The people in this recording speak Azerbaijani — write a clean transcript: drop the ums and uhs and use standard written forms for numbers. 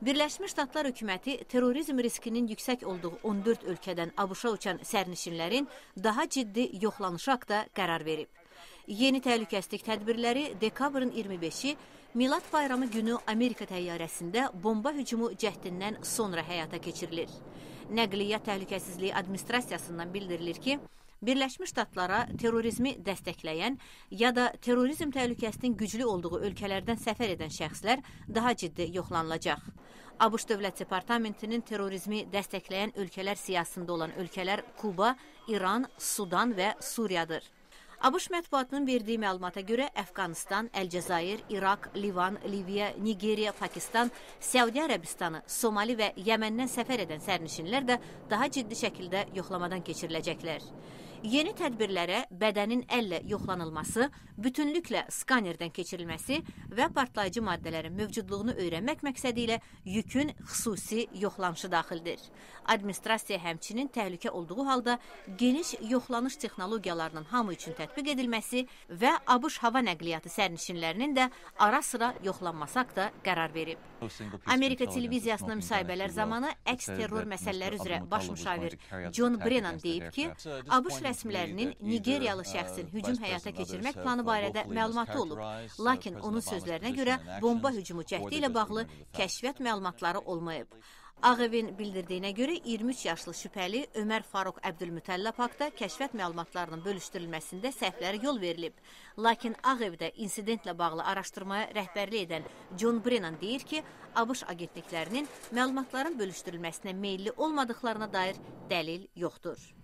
Birləşmiş Ştatlar hökuməti terrorizm riskinin yüksək olduğu 14 ölkədən ABŞ-a uçan sərnişinlərin daha ciddi yoxlanışı haqda qərar verib. Yeni təhlükəsizlik tədbirləri dekabrın 25-i Milad Bayramı günü Amerika təyyarəsində bomba hücumu cəhdindən sonra həyata keçirilir. Nəqliyyat Təhlükəsizliyi Administrasiyasından bildirilir ki, Birləşmiş Ştatlara terrorizmi dəstəkləyən ya da terrorizm təhlükəsinin güclü olduğu ölkələrdən səfər edən şəxslər daha ciddi yoxlanılacaq. ABŞ Dövlət Departamentinin terrorizmi dəstəkləyən ölkələr siyasında olan ölkələr Kuba, İran, Sudan və Suriyadır. ABŞ mətbuatının verdiyi məlumata görə Əfqanistan, Əlcəzair, İraq, Livan, Liviya, Nigeriya, Pakistan, Səudiyyə Ərəbistanı, Somali və Yəməndən səfər edən sərnişinlər də daha ciddi şəkildə yoxlamadan keçiriləcəklər. Yeni tədbirlərə bədənin əllə yoxlanılması, bütünlüklə skanerdən keçirilməsi və partlayıcı maddələrin mövcudluğunu öyrənmək məqsədi ilə yükün xüsusi yoxlanışı daxildir. Administrasiya həmçinin təhlükə olduğu halda geniş yoxlanış texnologiyalarının hamı üçün tətbiq edilməsi və ABŞ hava nəqliyyatı sərnişinlərinin də ara sıra yoxlanması haqda qərar verib. Amerika televiziyasına müsahibələr zamanı əks-terror məsələləri üzrə baş müşavir John Brennan deyib ki, ABŞ rəsmilərinin Nigeriyalı şəxsin hücum həyata keçirmək planı barədə məlumatı olub, lakin onun sözlərinə görə bomba hücumu cəhdi ilə bağlı kəşfiyyat məlumatları olmayıb. Ağ Evin bildirdiyinə görə 23 yaşlı şübhəli Ömər Faruq Əbdülmütəllab haqda kəşfiyyat məlumatlarının bölüşdürülməsində səhvlərə yol verilib. Lakin Ağ Evdə insidentlə bağlı araşdırmaya rəhbərlik edən John Brennan deyir ki, ABŞ agentliklərinin məlumatların bölüşdürülməsinə meyilli olmadıqlarına dair dəlil yoxdur.